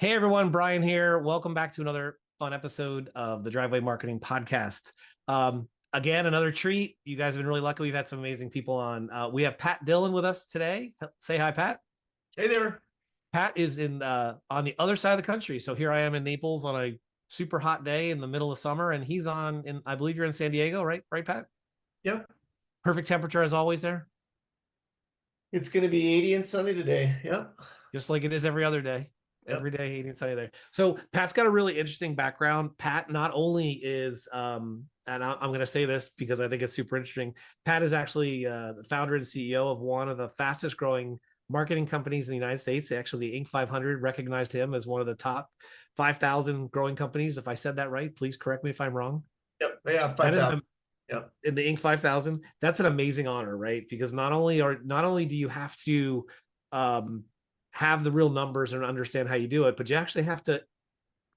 Hey everyone, Bryan here. Welcome back to another fun episode of the Driveway Marketing Podcast. Again, another treat. You guys have been really lucky. We've had some amazing people on. We have Pat Dillon with us today. Say hi, Pat. Hey there. Pat is in on the other side of the country. So here I am in Naples on a super hot day in the middle of summer, and he's on in I believe you're in San Diego, right? Right, Pat? Yep. Perfect temperature as always there, It's going to be 80 and sunny today. Yep. just like it is every other day. Yep. Every day, 80 and sunny there. So Pat's got a really interesting background. Pat not only is and I'm going to say this because I think it's super interesting. Pat is actually the founder and CEO of one of the fastest growing marketing companies in the United States. Actually, the Inc. 500 recognized him as one of the top 5,000 growing companies. If I said that right, please correct me if I'm wrong. Yep. Yeah. That is 5,000. Yep. in the Inc. 5,000. That's an amazing honor, right? Because not only do you have to have the real numbers and understand how you do it, but you actually have to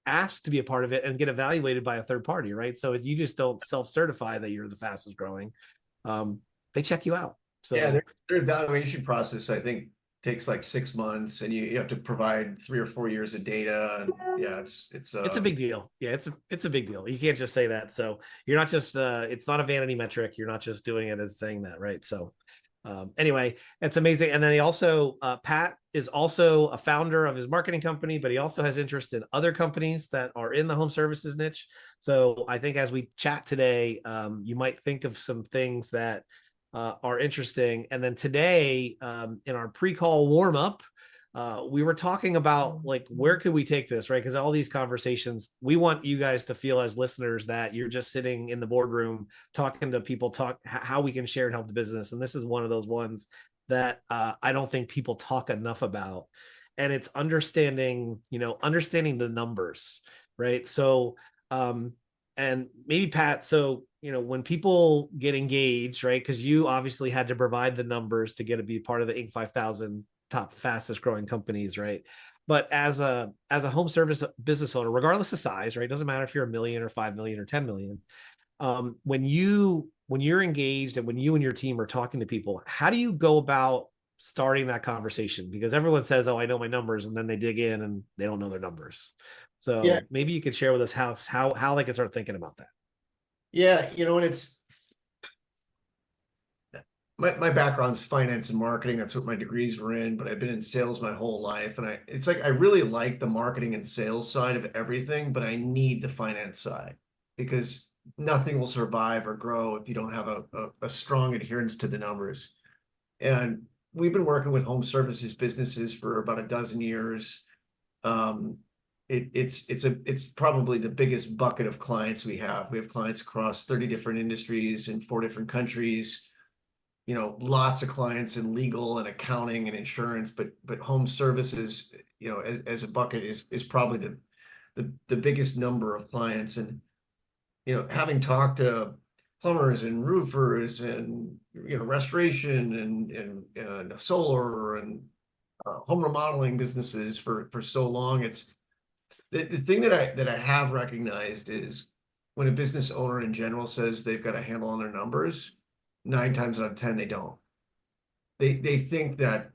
asked to be a part of it and get evaluated by a third party, right? So you just don't self-certify that you're the fastest growing. They check you out. So yeah, their evaluation process, I think, takes like 6 months, and you have to provide 3 or 4 years of data. And yeah, it's a big deal. Yeah, it's a big deal. You can't just say that. So you're not just it's not a vanity metric. You're not just doing it as saying that, right? So anyway, it's amazing. And then he also, Pat is also a founder of his marketing company, but he also has interest in other companies that are in the home services niche. So I think as we chat today, you might think of some things that are interesting. And then today, in our pre-call warm-up, we were talking about like where could we take this, right? Because all these conversations, we want you guys to feel as listeners that you're just sitting in the boardroom talking to people, how we can share and help the business. And this is one of those ones that I don't think people talk enough about, and it's understanding the numbers, right? So and maybe Pat, so when people get engaged, right, because you obviously had to provide the numbers to get to be part of the Inc. 5,000 top fastest growing companies, right? But as a home service business owner, regardless of size, right, doesn't matter if you're a million or 5 million or 10 million, when you're engaged and when you and your team are talking to people, how do you go about starting that conversation? Because everyone says, oh, I know my numbers, and then they dig in and they don't know their numbers. So yeah, maybe you could share with us how they can start thinking about that. yeah. And it's my background's finance and marketing. That's what my degrees were in. But I've been in sales my whole life, and it's like I really like the marketing and sales side of everything, but I need the finance side because nothing will survive or grow if you don't have a strong adherence to the numbers. And we've been working with home services businesses for about a dozen years. Um, it's probably the biggest bucket of clients we have. We have clients across 30 different industries in 4 different countries. Lots of clients in legal and accounting and insurance, but home services, as a bucket is probably the biggest number of clients. And having talked to plumbers and roofers and restoration and solar and home remodeling businesses for so long, it's the thing that I have recognized is when a business owner in general says they've got a handle on their numbers, 9 times out of 10 they don't. They think that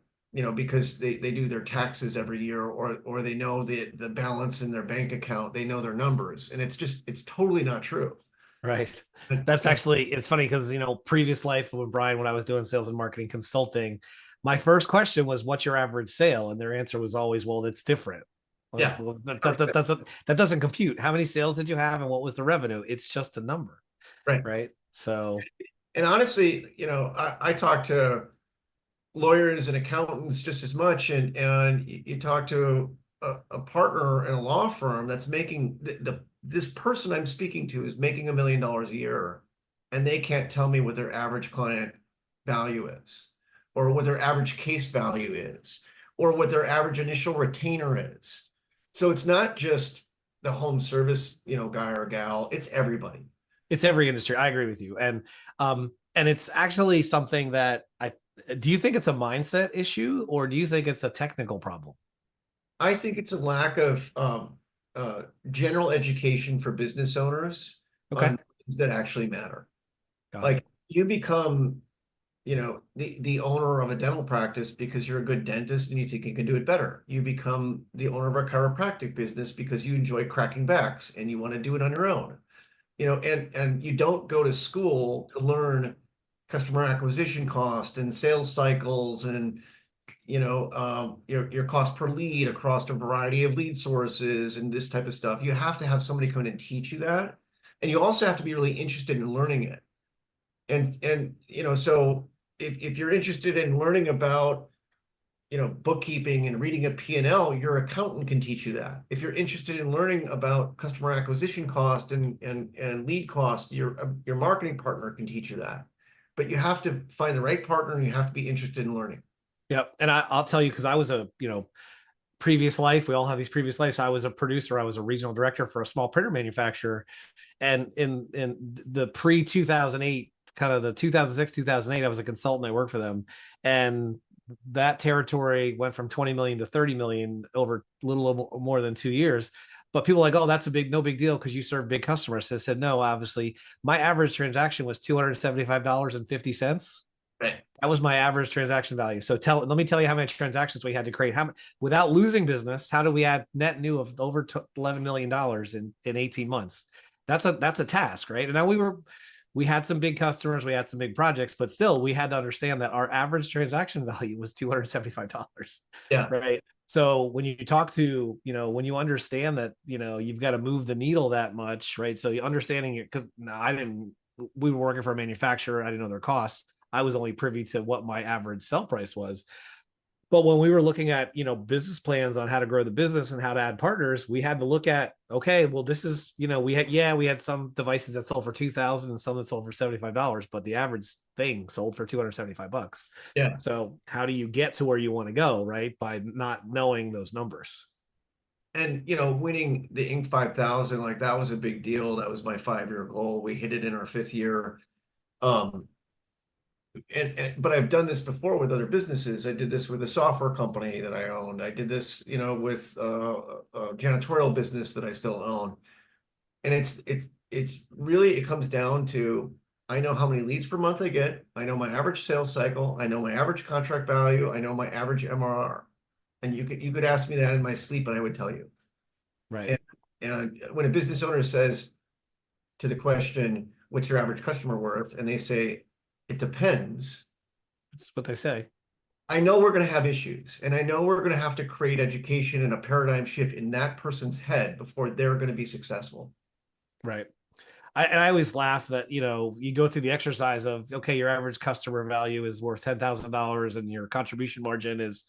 because they do their taxes every year, or they know the balance in their bank account, they know their numbers, and it's totally not true. Right. That's actually, it's funny because, previous life with Bryan, when I was doing sales and marketing consulting, my first question was, what's your average sale? And their answer was always, well, it's different. Like, Yeah. well, that doesn't compute. How many sales did you have and what was the revenue? It's just a number. Right. Right. So, And honestly, I talk to lawyers and accountants just as much, and you talk to a partner in a law firm that's making this person I'm speaking to is making $1 million a year, and they can't tell me what their average client value is, or what their average case value is, or what their average initial retainer is. So it's not just the home service, guy or gal, it's everybody. it's every industry. I agree with you. And it's actually something that do you think it's a mindset issue or do you think it's a technical problem? I think it's a lack of general education for business owners Okay. on things that actually matter. Got it. Like you become the owner of a dental practice because you're a good dentist and you think you can do it better. You become the owner of a chiropractic business because you enjoy cracking backs and you want to do it on your own. And you don't go to school to learn customer acquisition cost and sales cycles and your cost per lead across a variety of lead sources and this type of stuff. You have to have somebody come in and teach you that, and you also have to be really interested in learning it. And so if you're interested in learning about bookkeeping and reading a P&L, your accountant can teach you that. If you're interested in learning about customer acquisition cost and lead cost, your marketing partner can teach you that. But you have to find the right partner and you have to be interested in learning. Yep. And I'll tell you, because I was a, previous life, we all have these previous lives. I was a producer, I was a regional director for a small printer manufacturer. And in the pre 2008, kind of the 2006, 2008, I was a consultant. I worked for them. And that territory went from 20 million to 30 million over a little more than 2 years. But people are like, oh, that's no big deal because you serve big customers. So I said, no, obviously, my average transaction was $275.50. Right. That was my average transaction value. So let me tell you how many transactions we had to create. Without losing business, how do we add net new of over $11 million in 18 months? That's a task, right? And now we had some big customers, we had some big projects, but still we had to understand that our average transaction value was $275. Yeah. Right. So when you talk to, when you understand that, you've got to move the needle that much, right? So you understanding it, because we were working for a manufacturer. I didn't know their costs. I was only privy to what my average sell price was. But when we were looking at, business plans on how to grow the business and how to add partners, we had to look at, okay, well, this is, we had some devices that sold for 2,000 and some that sold for $75, but the average thing sold for $275. Yeah. So how do you get to where you want to go, right? By not knowing those numbers. And winning the Inc. 5000, like that was a big deal. That was my 5-year goal. We hit it in our 5th year. But I've done this before with other businesses. I did this with a software company that I owned. I did this, with a janitorial business that I still own. And it's really, it comes down to, I know how many leads per month I get. I know my average sales cycle. I know my average contract value. I know my average MRR. And you could ask me that in my sleep and I would tell you. Right. And when a business owner says to the question, what's your average customer worth? And they say, it depends. That's what they say. I know we're going to have issues, and I know we're going to have to create education and a paradigm shift in that person's head before they're going to be successful. Right. I always laugh that, you go through the exercise of, okay, your average customer value is worth $10,000 and your contribution margin is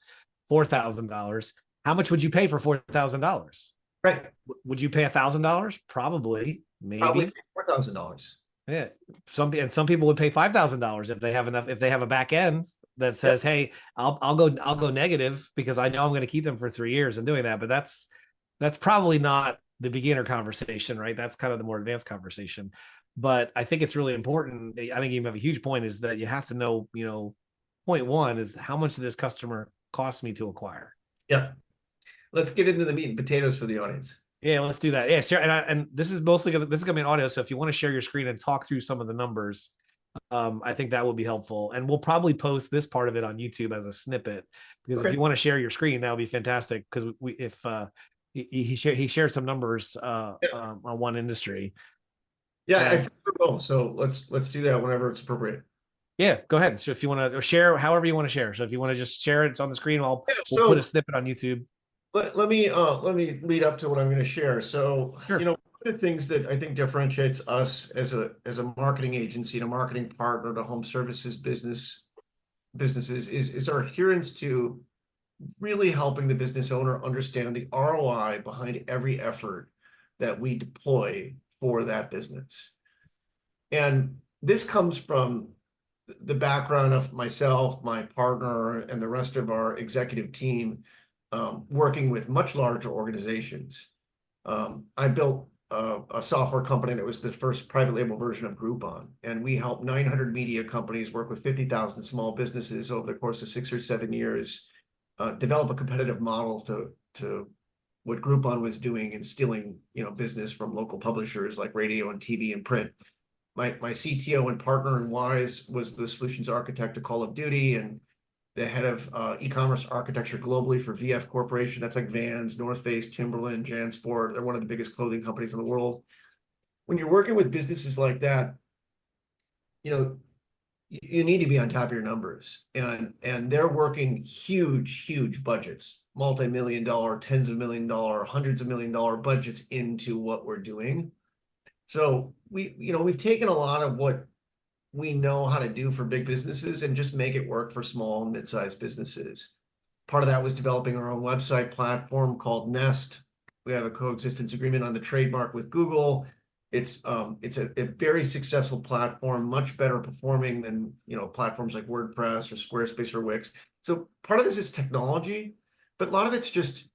$4,000. How much would you pay for $4,000? Right. Would you pay $1,000? Probably, maybe. Probably $4,000. Yeah. Some people would pay $5,000 if they have enough, if they have a back end that says, yep, hey, I'll go negative because I know I'm going to keep them for 3 years and doing that. But that's probably not the beginner conversation, right? That's kind of the more advanced conversation. But I think it's really important. I think you have a huge point, is that you have to know, point one is how much does this customer cost me to acquire? Yeah. Let's get into the meat and potatoes for the audience. Yeah, let's do that. Yeah, share, and this is gonna be an audio. So if you want to share your screen and talk through some of the numbers, I think that would be helpful. And we'll probably post this part of it on YouTube as a snippet, because if you want to share your screen, that would be fantastic. Because he shared some numbers on one industry. Yeah, I will. So let's do that whenever it's appropriate. Yeah, go ahead. So if you want to share, however you want to share. So if you want to just share it, it's on the screen. We'll put a snippet on YouTube. Let me lead up to what I'm going to share. So, sure. One of the things that I think differentiates us as a marketing agency and a marketing partner to home services businesses is our adherence to really helping the business owner understand the ROI behind every effort that we deploy for that business. And this comes from the background of myself, my partner, and the rest of our executive team, working with much larger organizations. I built a software company that was the first private label version of Groupon, and we helped 900 media companies work with 50,000 small businesses over the course of 6 or 7 years, develop a competitive model to what Groupon was doing and stealing, business from local publishers like radio and TV and print. my CTO and partner in Wise was the solutions architect of Call of Duty and the head of e-commerce architecture globally for VF Corporation. That's like Vans, North Face, Timberland, JanSport. They're one of the biggest clothing companies in the world. When you're working with businesses like that, you need to be on top of your numbers, and they're working huge budgets, multi-million-dollar, tens of million-dollar, hundreds of million-dollar budgets into what we're doing. So we've taken a lot of what we know how to do for big businesses and just make it work for small and mid-sized businesses. Part of that was developing our own website platform called Nest. We have a coexistence agreement on the trademark with Google. It's a very successful platform, much better performing than platforms like WordPress or Squarespace or Wix. So part of this is technology, but a lot of it's just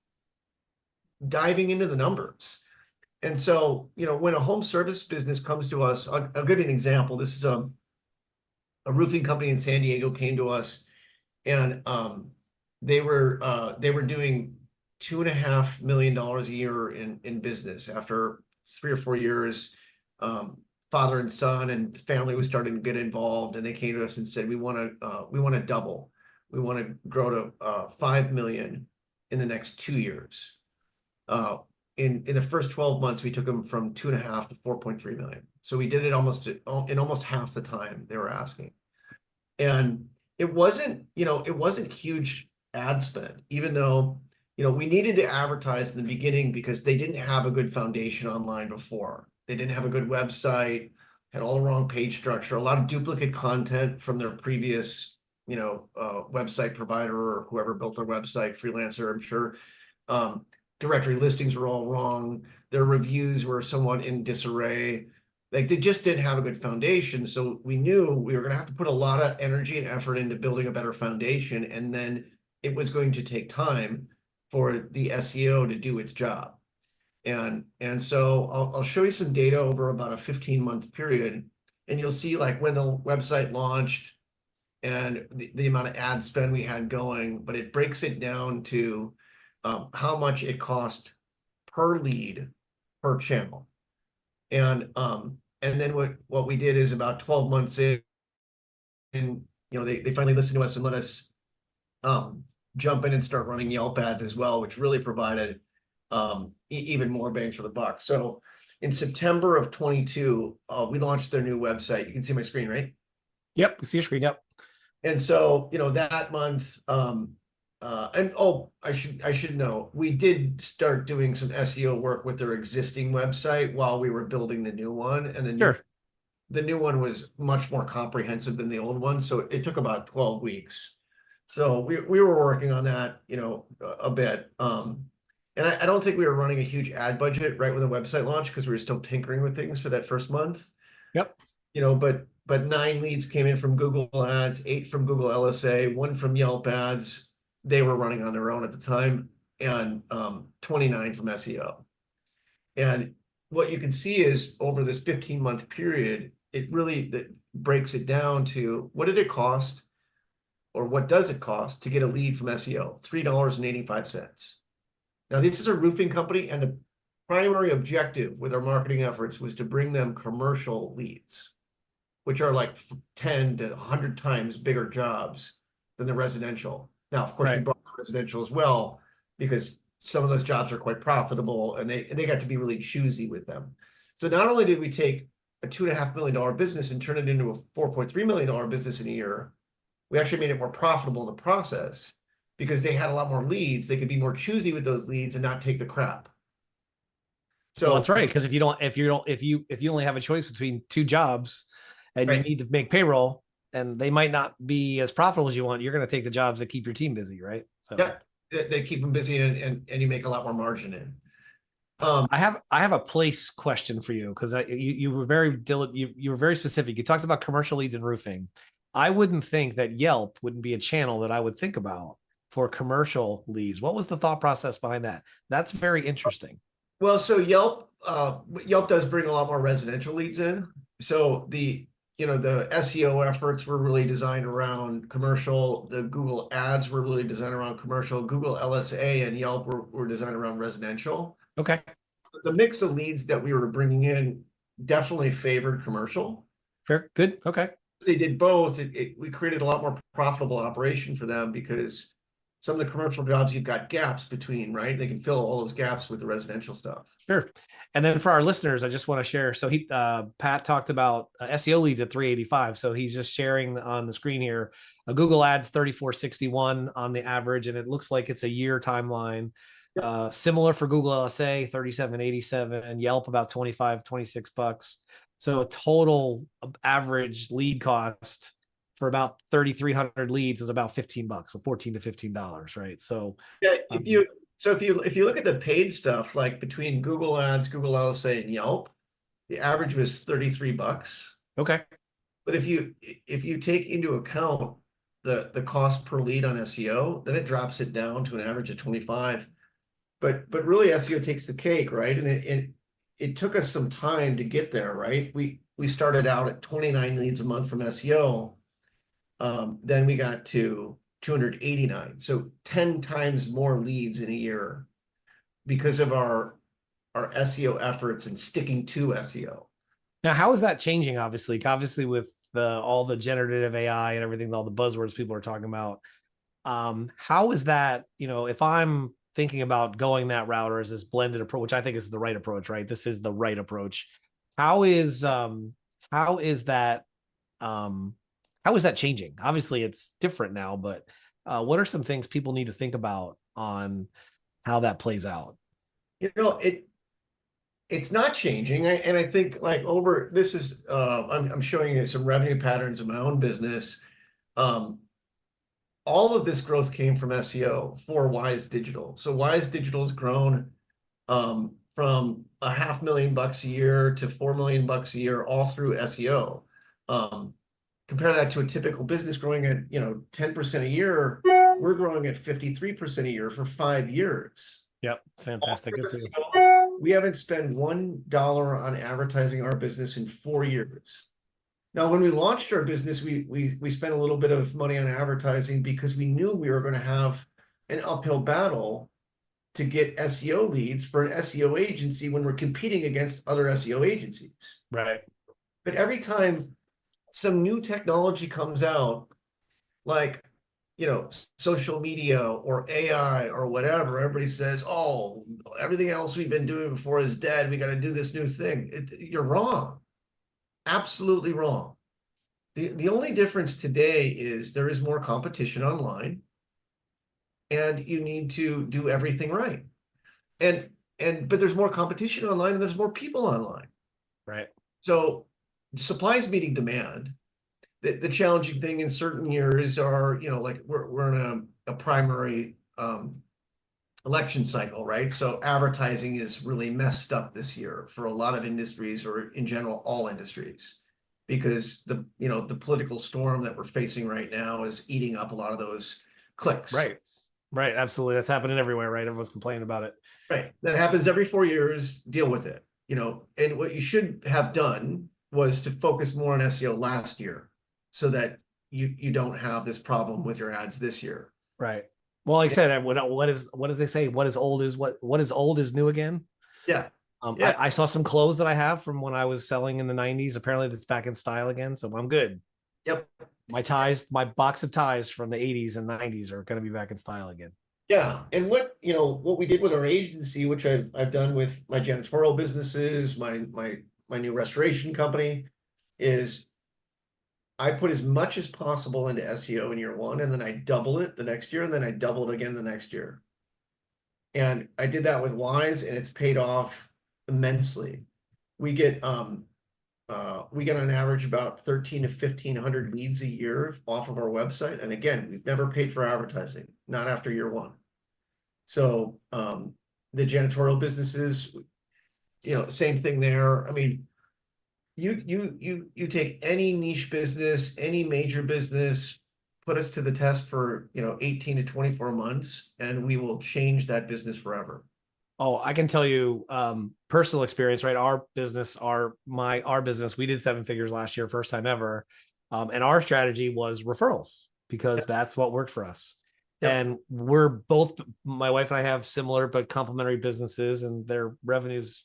diving into the numbers. And so when a home service business comes to us, I'll give you an example. This is a roofing company in San Diego came to us, and they were doing $2.5 million a year in business. After 3 or 4 years, father and son and family was starting to get involved, and they came to us and said, we want to double. We want to grow to 5 million in the next 2 years. In the first 12 months, we took them from 2.5 to 4.3 million. So we did it in almost half the time they were asking. And it wasn't huge ad spend, even though we needed to advertise in the beginning because they didn't have a good foundation online before. They didn't have a good website, had all the wrong page structure, a lot of duplicate content from their previous website provider or whoever built their website, freelancer, I'm sure. Directory listings were all wrong. Their reviews were somewhat in disarray. Like, they just didn't have a good foundation. So we knew we were going to have to put a lot of energy and effort into building a better foundation. And then it was going to take time for the SEO to do its job. And so I'll show you some data over about a 15-month period, and you'll see like when the website launched and the amount of ad spend we had going, but it breaks it down to how much it cost per lead per channel. And then what we did is about 12 months in, they finally listened to us and let us jump in and start running Yelp ads as well, which really provided even more bang for the buck. So in September of 22, we launched their new website. You can see my screen, right? Yep, we see your screen. Yep. And so that month, I should know, we did start doing some SEO work with their existing website while we were building the new one, and the new one was much more comprehensive than the old one, so it took about 12 weeks. So we were working on that, a bit. And I don't think we were running a huge ad budget right when the website launched because we were still tinkering with things for that first month. Yep. But 9 leads came in from Google Ads, 8 from Google LSA, 1 from Yelp Ads. They were running on their own at the time, and 29 from SEO. And what you can see is over this 15-month period, it really breaks it down to what did it cost, or what does it cost to get a lead from SEO? $3.85. Now, this is a roofing company, and the primary objective with our marketing efforts was to bring them commercial leads, which are like 10 to 100 times bigger jobs than the residential. Now, of course, we brought residential as well because some of those jobs are quite profitable, and they got to be really choosy with them. So not only did we take a $2.5 million business and turn it into a $4.3 million business in a year, we actually made it more profitable in the process because they had a lot more leads. They could be more choosy with those leads and not take the crap. So that's right, because if you only have a choice between 2 jobs and you need to make payroll, and they might not be as profitable as you want, you're going to take the jobs that keep your team busy, right? So yeah, they keep them busy, and you make a lot more margin in. I have a place question for you, because you were very diligent. You were very specific. You talked about commercial leads and roofing. I wouldn't think that Yelp wouldn't be a channel that I would think about for commercial leads. What was the thought process behind that? That's very interesting. Well, so Yelp does bring a lot more residential leads in. So the SEO efforts were really designed around commercial. The Google ads were really designed around commercial. Google LSA and Yelp were designed around residential. Okay. The mix of leads that we were bringing in definitely favored commercial. Fair. Good. Okay. They did both. We created a lot more profitable operation for them because some of the commercial jobs you've got gaps between, right? They can fill all those gaps with the residential stuff. Sure. And then for our listeners, I just want to share. So Pat talked about SEO leads at 385. So he's just sharing on the screen here. Google Ads 3461 on the average, and it looks like it's a year timeline. Similar for Google LSA 3787, and Yelp about 26 bucks. So a total average lead cost for about 3,300 leads is about 15 bucks, so $14 to $15, right? So yeah, if you look at the paid stuff, like between Google Ads, Google LSA, and Yelp, the average was 33 bucks. okay. But if you take into account the cost per lead on SEO, then it drops it down to an average of 25. But really SEO takes the cake, right? And it took us some time to get there, right? We started out at 29 leads a month from SEO. Then we got to 289. So 10 times more leads in a year because of our SEO efforts and sticking to SEO. Now, how is that changing? Obviously, with all the generative AI and everything, all the buzzwords people are talking about. How is that? If I'm thinking about going that route, or is this blended approach, which I think is the right approach, right? This is the right approach. How is that? How is that changing? Obviously, it's different now, but what are some things people need to think about on how that plays out? It's not changing, and I think like this is I'm showing you some revenue patterns of my own business. All of this growth came from SEO for Wise Digital. So Wise Digital has grown from $500,000 a year to $4 million a year, all through SEO. Compare that to a typical business growing at 10% a year. We're growing at 53% a year for 5 years. Yep, it's fantastic. Good for you. We haven't spent $1 on advertising our business in 4 years. Now, when we launched our business, we spent a little bit of money on advertising because we knew we were going to have an uphill battle to get SEO leads for an SEO agency when we're competing against other SEO agencies. Right. But every time some new technology comes out, like social media or AI or whatever, everybody says, oh, everything else we've been doing before is dead. We got to do this new thing. You're wrong. Absolutely wrong. The only difference today is there is more competition online, and you need to do everything right. But there's more competition online, and there's more people online. Right. So supply is meeting demand. The challenging thing in certain years are, like we're in a primary election cycle, right? So advertising is really messed up this year for a lot of industries, or in general, all industries, because the political storm that we're facing right now is eating up a lot of those clicks. Right. Right. Absolutely. That's happening everywhere, right? Everyone's complaining about it. Right. That happens every 4 years. Deal with it. And what you should have done was to focus more on SEO last year, so that you don't have this problem with your ads this year. Right. Well, like I said, what does they say? What is old is new again. Yeah. I saw some clothes that I have from when I was selling in the 90s. Apparently that's back in style again. So I'm good. Yep. My box of ties from the 80s and 90s are going to be back in style again. Yeah. And what we did with our agency, which I've done with my janitorial businesses, my new restoration company, is I put as much as possible into SEO in year 1, and then I double it the next year, and then I double it again the next year. And I did that with Wise, and it's paid off immensely. We get on average about 1,300 to 1,500 leads a year off of our website. And again, we've never paid for advertising, not after year 1. So the janitorial businesses, same thing there. I mean, you take any niche business, any major business, put us to the test for 18 to 24 months, and we will change that business forever. Oh, I can tell you personal experience, right? Our business, we did 7 figures last year, first time ever. And our strategy was referrals, because that's what worked for us. Yep. And we're both, my wife and I have similar but complementary businesses, and their revenues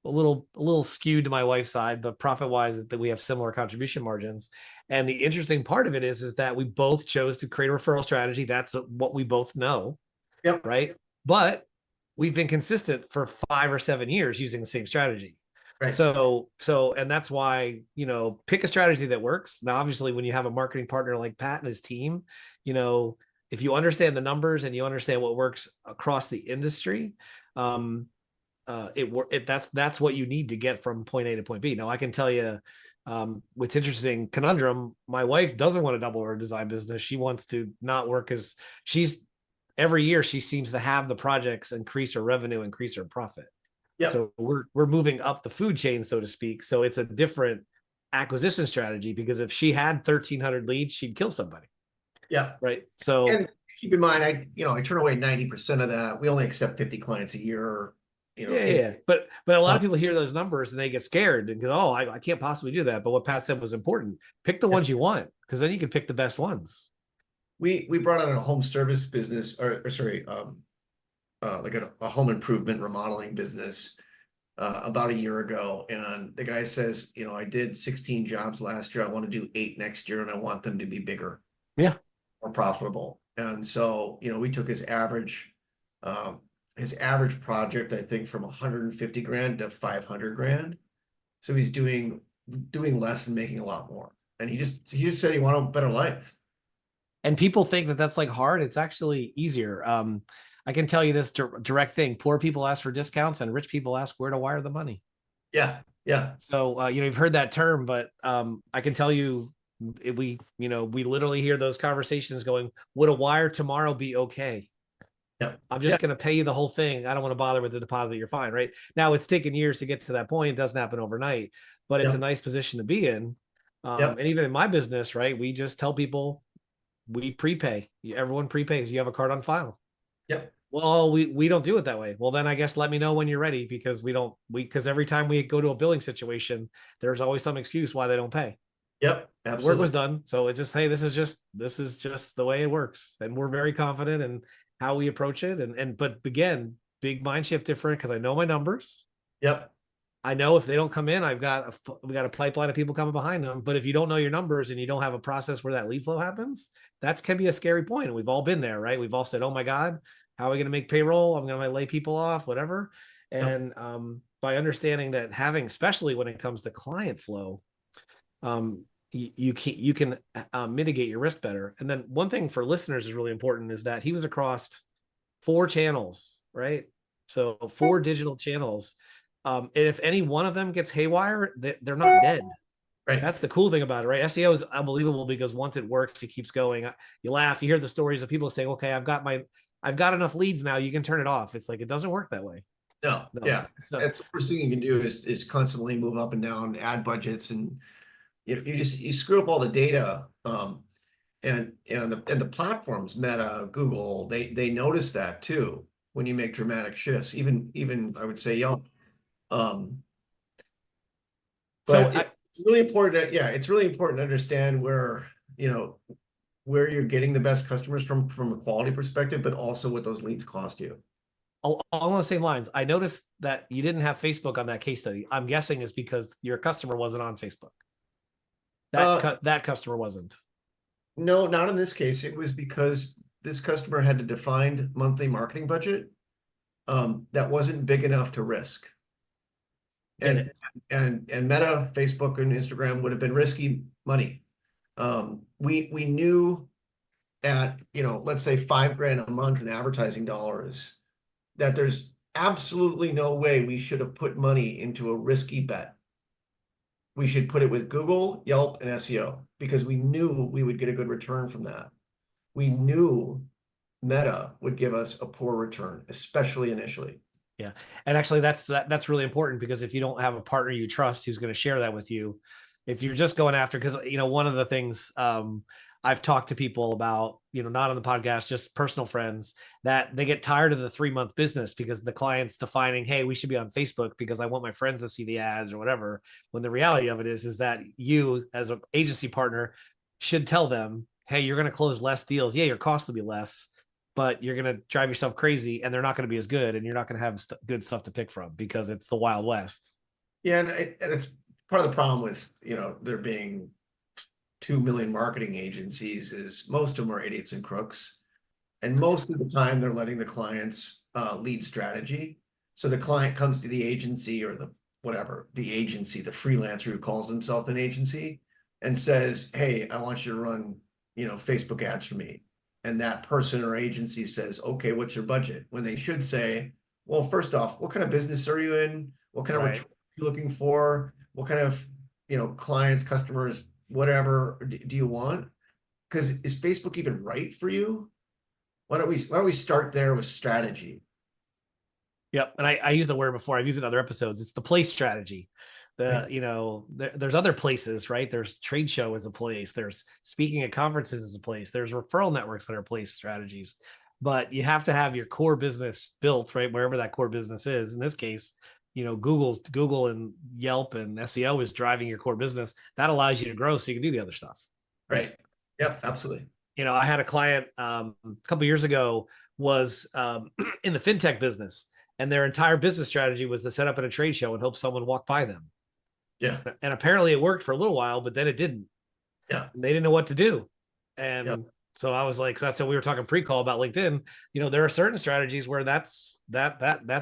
a little skewed to my wife's side, but profit wise, that we have similar contribution margins. And the interesting part of it is that we both chose to create a referral strategy. That's what we both know, Yep. right? But we've been consistent for 5 or 7 years using the same strategy. Right. So, and that's why, pick a strategy that works. Now, obviously, when you have a marketing partner like Pat and his team, if you understand the numbers and you understand what works across the industry, that's what you need to get from point A to point B. Now, I can tell you, what's interesting conundrum. My wife doesn't want to double her design business. She wants to not work as every year she seems to have the projects increase her revenue, increase her profit. Yep. So we're moving up the food chain, so to speak. So it's a different acquisition strategy, because if she had 1,300 leads, she'd kill somebody. Yeah. Right. So, and keep in mind, I turn away 90% of that. We only accept 50 clients a year. yeah. But a lot of people hear those numbers and they get scared and go, "Oh, I can't possibly do that." But what Pat said was important. Pick the ones you want, because then you can pick the best ones. We brought on a home service business, or sorry, like a home improvement remodeling business about a year ago, and the guy says, I did 16 jobs last year. I want to do 8 next year, and I want them to be bigger, Yeah, more profitable. And so, we took his average project, I think, from 150 grand to 500 grand. So he's doing less and making a lot more. And he just said he wanted a better life. and people think that that's like hard. It's actually easier. I can tell you this direct thing: poor people ask for discounts, and rich people ask where to wire the money. Yeah, yeah. So you've heard that term, but I can tell you, we literally hear those conversations going, "Would a wire tomorrow be okay? Yeah. I'm just going to pay you the whole thing. I don't want to bother with the deposit. You're fine." Right now, it's taken years to get to that point. It doesn't happen overnight, but it's a nice position to be in. And even in my business, right, we just tell people we prepay. Everyone prepays. You have a card on file. Yep. Well, we don't do it that way. Well, then I guess let me know when you're ready, because because every time we go to a billing situation, there's always some excuse why they don't pay. Yep, absolutely. The work was absolutely. done. So it's just, hey, this is just the way it works. And we're very confident in how we approach it. But again, big mind shift different, because I know my numbers. Yep. I know if they don't come in, we got a pipeline of people coming behind them. But if you don't know your numbers and you don't have a process where that lead flow happens, that can be a scary point. And we've all been there, right? We've all said, "Oh my God, how are we going to make payroll? I'm going to lay people off, whatever." And by understanding that, especially when it comes to client flow, you can mitigate your risk better. And then one thing for listeners is really important is that he was across 4 channels, right? So 4 digital channels. And if any one of them gets haywire, they're not dead. Right. That's the cool thing about it, right? SEO is unbelievable, because once it works, it keeps going. You laugh, you hear the stories of people saying, "Okay, I've got enough leads now. You can turn it off." It's like, it doesn't work that way. No. Yeah. So That's the first thing you can do is constantly move up and down ad budgets. And if you screw up all the data, and the platforms, Meta, Google, they notice that too when you make dramatic shifts. Even I would say Yelp. But it's really important. It's really important to understand where you're getting the best customers from a quality perspective, but also what those leads cost you. Along the same lines, I noticed that you didn't have Facebook on that case study. I'm guessing is because your customer wasn't on Facebook. That customer wasn't. No, not in this case. It was because this customer had a defined monthly marketing budget that wasn't big enough to risk. And Meta, Facebook, and Instagram would have been risky money. We knew at let's say $5,000 a month in advertising dollars that there's absolutely no way we should have put money into a risky bet. We should put it with Google, Yelp, and SEO, because we knew we would get a good return from that. We knew Meta would give us a poor return, especially initially. Yeah. And actually that's really important, because if you don't have a partner you trust who's going to share that with you, if you're just going after, because one of the things I've talked to people about, not on the podcast, just personal friends, that they get tired of the 3-month business because the client's defining, "Hey, we should be on Facebook because I want my friends to see the ads," or whatever. When the reality of it is that you as an agency partner should tell them, "Hey, you're going to close less deals. Yeah, your costs will be less, but you're going to drive yourself crazy, and they're not going to be as good, and you're not going to have good stuff to pick from because it's the Wild West. Yeah, and it's part of the problem with, there being 2 million marketing agencies is most of them are idiots and crooks. And most of the time they're letting the clients lead strategy. So the client comes to the agency or the freelancer who calls himself an agency and says, hey, I want you to run, Facebook ads for me. And that person or agency says, okay, what's your budget? When they should say, well, first off, what kind of business are you in? What kind of return are you looking for? What kind of, clients, customers, whatever do you want? Because is Facebook even right for you? Why don't we start there with strategy? Yep. And I used the word before. I've used it in other episodes. It's the place strategy. There's other places, right? There's trade show as a place. There's speaking at conferences as a place. There's referral networks that are place strategies. But you have to have your core business built, right? Wherever that core business is. In this case, Google and Yelp and SEO is driving your core business. That allows you to grow so you can do the other stuff. Right. Yep, absolutely. I had a client a couple of years ago was in the fintech business, and their entire business strategy was to set up at a trade show and hope someone walked by them. Yeah. And apparently it worked for a little while, but then it didn't. Yeah. And they didn't know what to do. And so I was like, so that's what we were talking pre-call about LinkedIn. There are certain strategies where that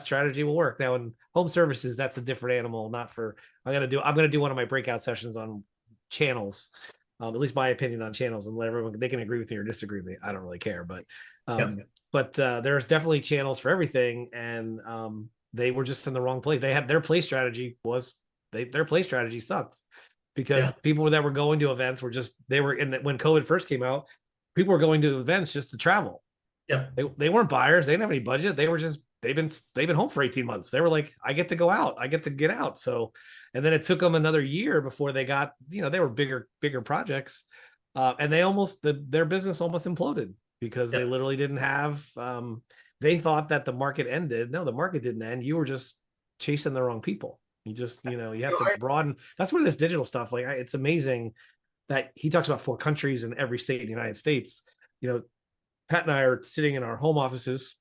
strategy will work. Now in home services, that's a different animal. I'm going to do one of my breakout sessions on channels. At least my opinion on channels, and let everyone, they can agree with me or disagree with me. I don't really care, but there's definitely channels for everything. And they were just in the wrong place. They had their play strategy their play strategy sucked because people that were going to events when COVID first came out, people were going to events just to travel. Yeah. They weren't buyers. They didn't have any budget. They were just, they've been home for 18 months. They were like, I get to go out. I get to get out. So, and then it took them another year before they got, they were bigger projects. And their business almost imploded because they literally didn't have, they thought that the market ended. No, the market didn't end. You were just chasing the wrong people. You just, you have to broaden. That's where this digital stuff, it's amazing that he talks about 4 countries in every state in the United States. Pat and I are sitting in our home offices.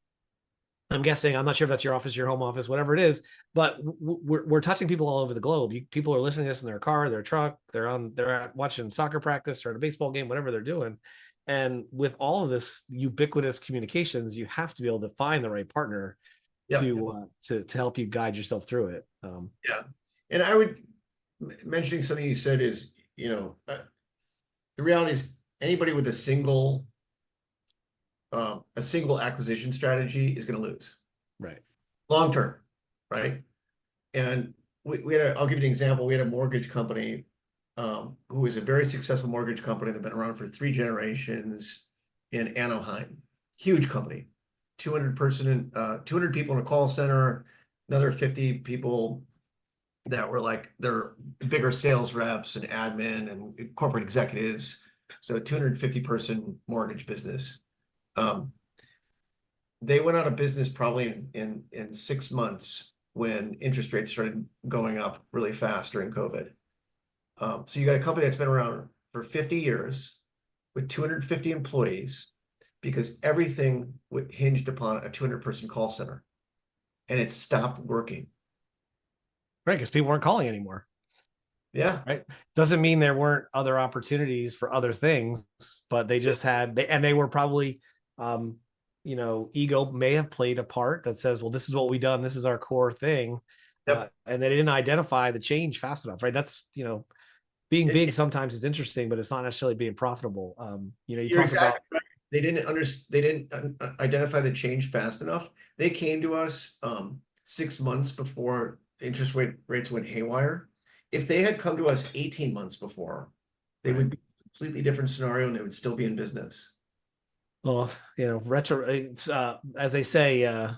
I'm guessing, I'm not sure if that's your office, your home office, whatever it is, but we're touching people all over the globe. People are listening to this in their car, their truck, they're watching soccer practice or at a baseball game, whatever they're doing. And with all of this ubiquitous communications, you have to be able to find the right partner to help you guide yourself through it. And I would mentioning something you said is, the reality is anybody with a single acquisition strategy is going to lose. Right. Long term. Right. And I'll give you an example. We had a mortgage company who is a very successful mortgage company that's been around for 3 generations in Anaheim. Huge company. 200 people in a call center, another 50 people that were like their bigger sales reps and admin and corporate executives. So 250 person mortgage business. They went out of business probably in 6 months when interest rates started going up really fast during COVID. So you got a company that's been around for 50 years with 250 employees because everything hinged upon a 200 person call center, and it stopped working. Right, because people weren't calling anymore. Yeah. Right. Doesn't mean there weren't other opportunities for other things, but they just they were probably, ego may have played a part that says, well, this is what we've done. This is our core thing. And they didn't identify the change fast enough. Right. That's, being big sometimes is interesting, but it's not necessarily being profitable. You talk about. Right. They didn't identify the change fast enough. They came to us 6 months before interest rates went haywire. If they had come to us 18 months before, they would be a completely different scenario and they would still be in business. Well, as they say,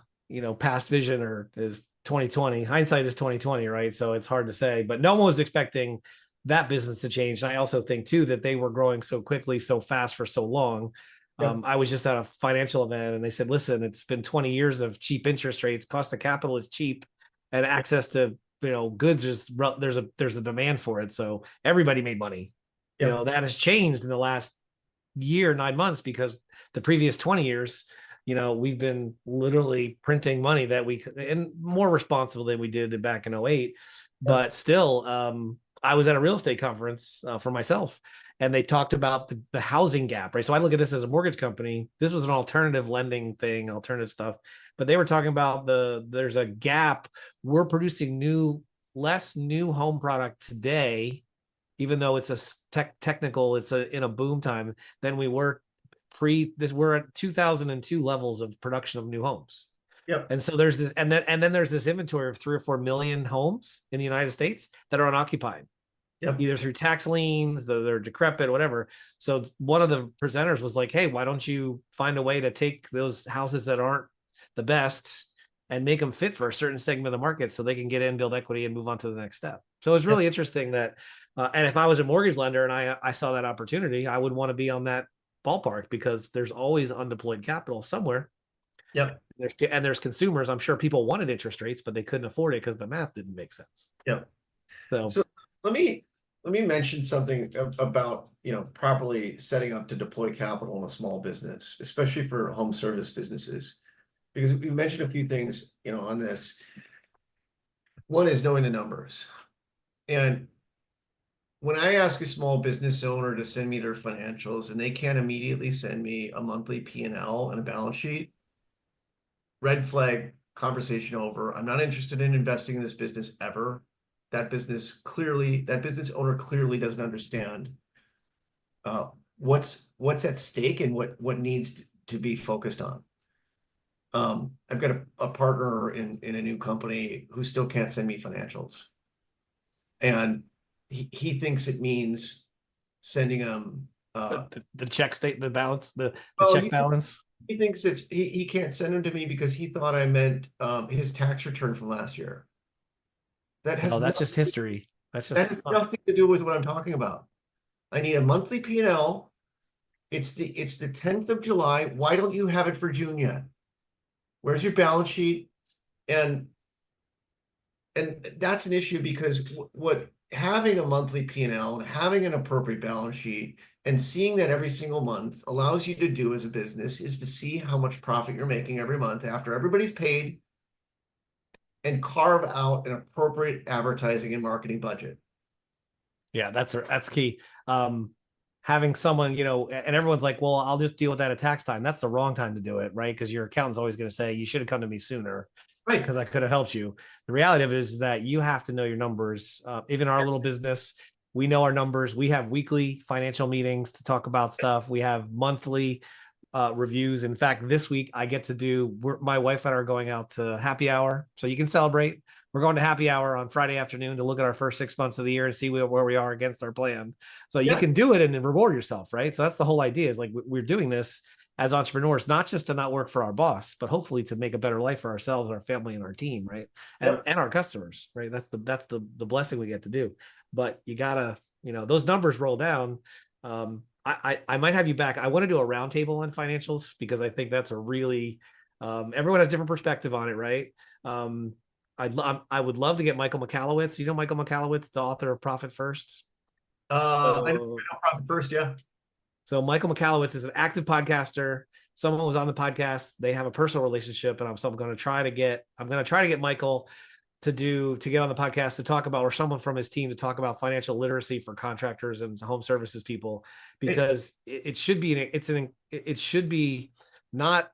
past vision is 2020. Hindsight is 2020, right? So it's hard to say, but no one was expecting that business to change. And I also think too that they were growing so quickly, so fast for so long. I was just at a financial event and they said, listen, it's been 20 years of cheap interest rates. Cost of capital is cheap and access to, goods there's a demand for it. So everybody made money. That has changed in the last year, 9 months, because the previous 20 years, we've been literally printing money that we could, and more responsible than we did back in '08. Yep. But still, I was at a real estate conference for myself, and they talked about the housing gap, right? So I look at this as a mortgage company. This was an alternative lending thing, alternative stuff, but they were talking about there's a gap. We're producing less new home product today, even though it's technical, it's in a boom time, than we were we're at 2002 levels of production of new homes. Yep. And so there's this, and then there's this inventory of 3 or 4 million homes in the United States that are unoccupied. Yep. Either through tax liens, they're decrepit, whatever. So one of the presenters was like, hey, why don't you find a way to take those houses that aren't the best and make them fit for a certain segment of the market so they can get in, build equity, and move on to the next step. So it's really interesting that, and if I was a mortgage lender and I saw that opportunity, I would want to be on that ballpark, because there's always undeployed capital somewhere. Yep. There's consumers. I'm sure people wanted interest rates, but they couldn't afford it because the math didn't make sense. Yep. So let me mention something about, properly setting up to deploy capital in a small business, especially for home service businesses, because we mentioned a few things, on this. One is knowing the numbers. And when I ask a small business owner to send me their financials and they can't immediately send me a monthly P&L and a balance sheet, red flag, conversation over. I'm not interested in investing in this business ever. That business owner clearly doesn't understand what's at stake and what needs to be focused on. I've got a partner in a new company who still can't send me financials, and he thinks it means sending him the check state, the balance, the check balance. He thinks he can't send them to me because he thought I meant his tax return from last year. That's just history. That has nothing to do with what I'm talking about. I need a monthly P&L. It's the 10th of July. Why don't you have it for June yet? Where's your balance sheet? And that's an issue, because what having a monthly P&L and having an appropriate balance sheet and seeing that every single month allows you to do as a business is to see how much profit you're making every month after everybody's paid, and carve out an appropriate advertising and marketing budget. Yeah, that's key. Having someone, and everyone's like, well, I'll just deal with that at tax time. That's the wrong time to do it, right? Because your accountant's always going to say, you should have come to me sooner, right? Because I could have helped you. The reality of it is that you have to know your numbers. Even our little business, we know our numbers. We have weekly financial meetings to talk about stuff. We have monthly reviews. In fact, this week I get to my wife and I are going out to happy hour, so you can celebrate. We're going to happy hour on Friday afternoon to look at our first 6 months of the year and see where we are against our plan. So you can do it and then reward yourself, right? So that's the whole idea, is like we're doing this as entrepreneurs, not just to not work for our boss, but hopefully to make a better life for ourselves, our family, and our team, right? And our customers, right? That's the blessing we get to do. But you gotta, those numbers roll down. I might have you back. I want to do a roundtable on financials, because I think that's a really everyone has different perspective on it, right? I would love to get Michael Michalowicz. You know Michael Michalowicz, the author of Profit First? I know Profit First, yeah. So Michael Michalowicz is an active podcaster. Someone was on the podcast. They have a personal relationship, and I'm going to try to get Michael to get on the podcast to talk about, or someone from his team to talk about financial literacy for contractors and home services people, because it should be not.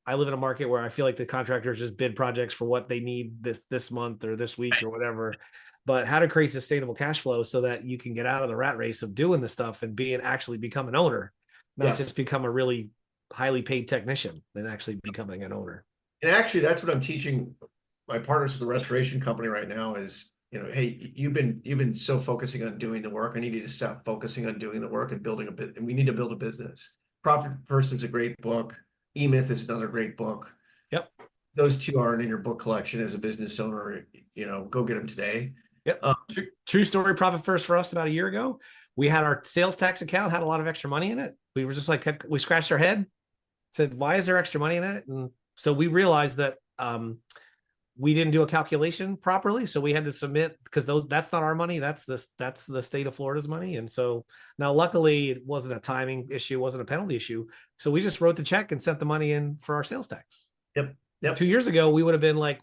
I live in a market where I feel like the contractors just bid projects for what they need this month or this week or whatever, but how to create sustainable cash flow so that you can get out of the rat race of doing the stuff and actually become an owner, not just become a really highly paid technician, and actually becoming an owner. And actually, that's what I'm teaching my partners with the restoration company right now is, hey, you've been so focusing on doing the work. I need you to stop focusing on doing the work and building and we need to build a business. Profit First is a great book. E-Myth is another great book. Yep. Those two aren't in your book collection as a business owner, go get them today. Yep. True story. Profit First for us about a year ago. We had our sales tax account, had a lot of extra money in it. We were just like, we scratched our head, said, why is there extra money in it? And so we realized that we didn't do a calculation properly, so we had to submit, because that's not our money, that's the state of Florida's money. And so now luckily it wasn't a timing issue, wasn't a penalty issue, so we just wrote the check and sent the money in for our sales tax. Yep. 2 years ago we would have been like,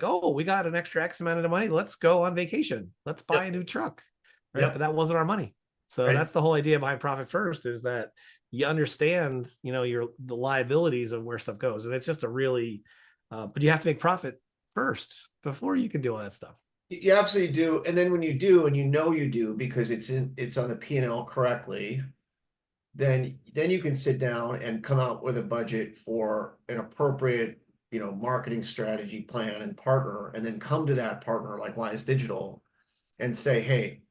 oh, we got an extra X amount of money, let's go on vacation, let's buy a new truck, right? But that wasn't our money. So that's the whole idea behind Profit First, is that you understand, the liabilities of where stuff goes. And it's just a really, but you have to make profit first before you can do all that stuff. You absolutely do. And then when you do, and you do because it's on the P&L correctly, then you can sit down and come out with a budget for an appropriate, marketing strategy plan and partner, and then come to that partner like Wise Digital and say, hey,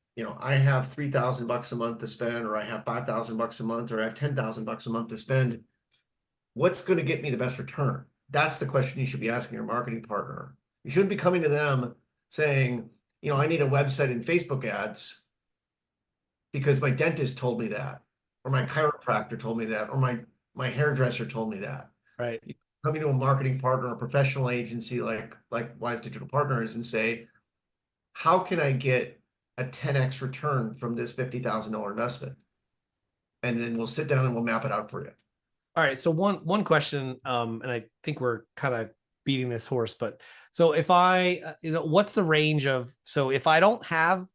I have $3,000 a month to spend, or I have $5,000 a month, or I have $10,000 a month to spend. What's going to get me the best return? That's the question you should be asking your marketing partner. You shouldn't be coming to them saying, I need a website and Facebook ads because my dentist told me that, or my chiropractor told me that, or my hairdresser told me that. Right. Coming to a marketing partner, a professional agency like Wise Digital Partners, and say, how can I get a 10x return from this $50,000 investment? And then we'll sit down and we'll map it out for you. All right. So one question, and I think we're kind of beating this horse, but so if I, what's the range of, so if I don't have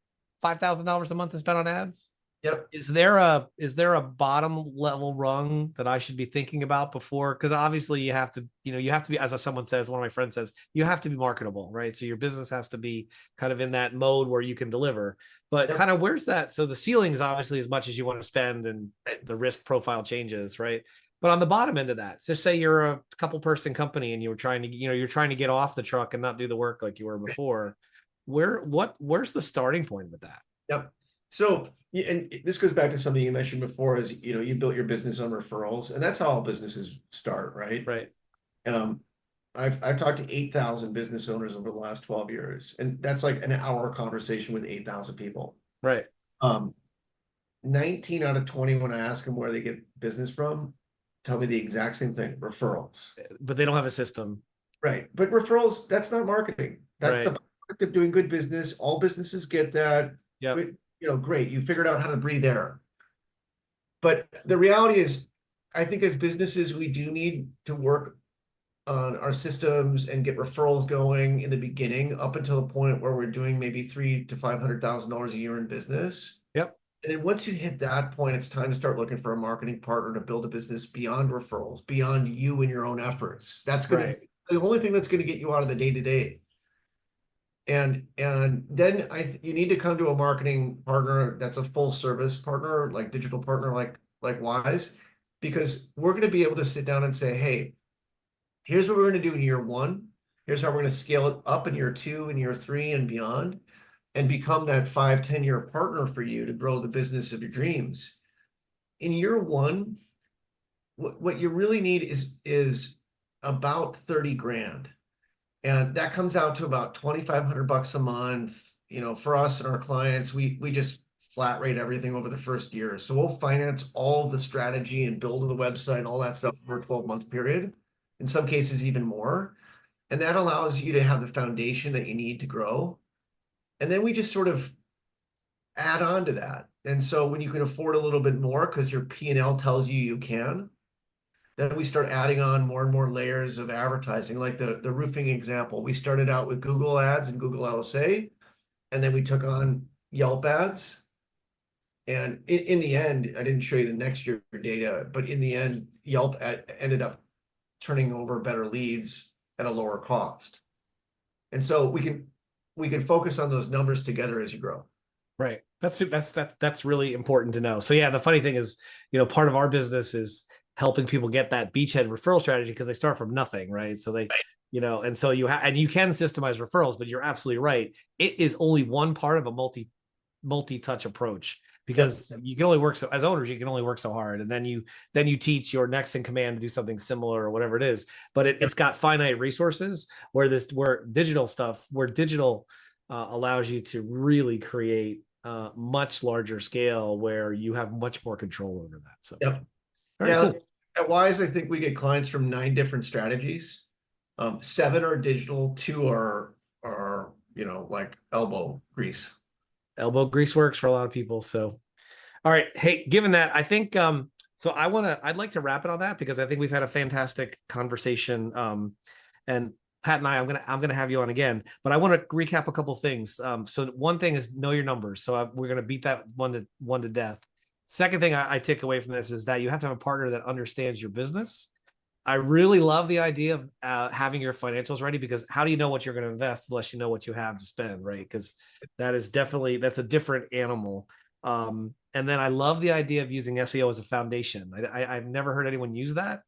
$5,000 a month to spend on ads, yep, is there a bottom level rung that I should be thinking about before? Because obviously you have to be, as someone says, one of my friends says, you have to be marketable, right? So your business has to be kind of in that mode where you can deliver. But yep, kind of where's that? So the ceiling is obviously as much as you want to spend, and the risk profile changes, right? But on the bottom end of that, just say you're a couple person company and you're trying to get off the truck and not do the work like you were before. Where's the starting point with that? yep. So, and this goes back to something you mentioned before, is, you built your business on referrals, and that's how all businesses start, right? Right. I've talked to 8,000 business owners over the last 12 years, and that's like an hour conversation with 8,000 people. Right. 19 out of 20, when I ask them where they get business from, tell me the exact same thing: referrals. But they don't have a system. Right. But referrals, that's not marketing. That's the product of doing good business. All businesses get that. Yeah. Great. You figured out how to breathe air. But the reality is, I think as businesses, we do need to work on our systems and get referrals going in the beginning, up until the point where we're doing maybe $300,000 to $500,000 a year in business. Yep. And then once you hit that point, it's time to start looking for a marketing partner to build a business beyond referrals, beyond you and your own efforts. That's going to be the only thing that's going to get you out of the day-to-day. And then you need to come to a marketing partner that's a full service partner, like digital partner, like Wise, because we're going to be able to sit down and say, hey, here's what we're going to do in year one. Here's how we're going to scale it up in year 2 and year 3 and beyond, and become that 5-10 year partner for you to grow the business of your dreams. In year 1, what you really need is about 30 grand. And that comes out to about $2,500 a month. For us and our clients, we just flat rate everything over the first year. So we'll finance all of the strategy and build of the website and all that stuff over a 12-month period. In some cases, even more. And that allows you to have the foundation that you need to grow. And then we just sort of add on to that. And so when you can afford a little bit more because your P&L tells you can, then we start adding on more and more layers of advertising, like the roofing example. We started out with Google ads and Google LSA, and then we took on Yelp ads. And in the end, I didn't show you the next year data, but in the end, Yelp ended up turning over better leads at a lower cost. And so we can focus on those numbers together as you grow. Right. That's really important to know. So yeah, the funny thing is, part of our business is helping people get that beachhead referral strategy because they start from nothing, right? So they, and so you can systemize referrals, but you're absolutely right. It is only one part of a multi-touch approach, because you can only work as owners, you can only work so hard. And then you teach your next in command to do something similar or whatever it is, but it's got finite resources, where digital allows you to really create much larger scale where you have much more control over that. So cool. At Wise, I think we get clients from 9 different strategies. 7 are digital, 2 are like elbow grease. Elbow grease works for a lot of people. So, all right. Hey, given that, I think so I'd like to wrap it on that because I think we've had a fantastic conversation. And Pat and I'm gonna have you on again, but I want to recap a couple things. So one thing is know your numbers. So we're gonna beat that one to death. Second thing I take away from this is that you have to have a partner that understands your business. I really love the idea of having your financials ready, because how do you know what you're going to invest unless you know what you have to spend, right? Because that's a different animal. And then I love the idea of using SEO as a foundation. I've never heard anyone use that.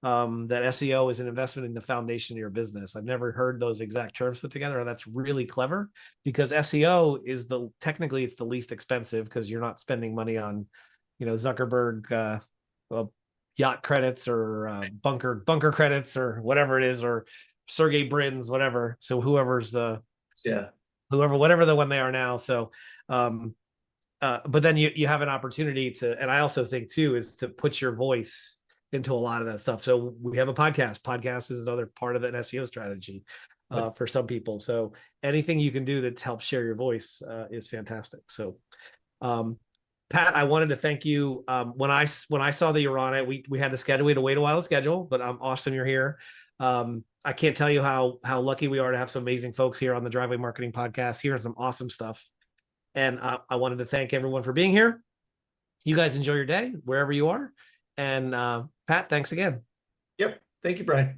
That SEO is an investment in the foundation of your business. I've never heard those exact terms put together, and that's really clever because SEO is technically it's the least expensive because you're not spending money on, Zuckerberg, well, yacht credits or bunker credits or whatever it is, or Sergey Brin's, whatever. So whoever's Yeah. whatever the one they are now. So but then you have an opportunity to, and I also think too, is to put your voice into a lot of that stuff. So we have a podcast is another part of an SEO strategy for some people. So anything you can do to help share your voice is fantastic. So Pat, I wanted to thank you. When I saw that you were on it, we had to schedule. We had to wait a while to schedule, but I'm awesome you're here. I can't tell you how lucky we are to have some amazing folks here on the Driveway Marketing Podcast, hearing some awesome stuff. And I wanted to thank everyone for being here. You guys enjoy your day wherever you are. And Pat, thanks again. Yep. Thank you, Bryan.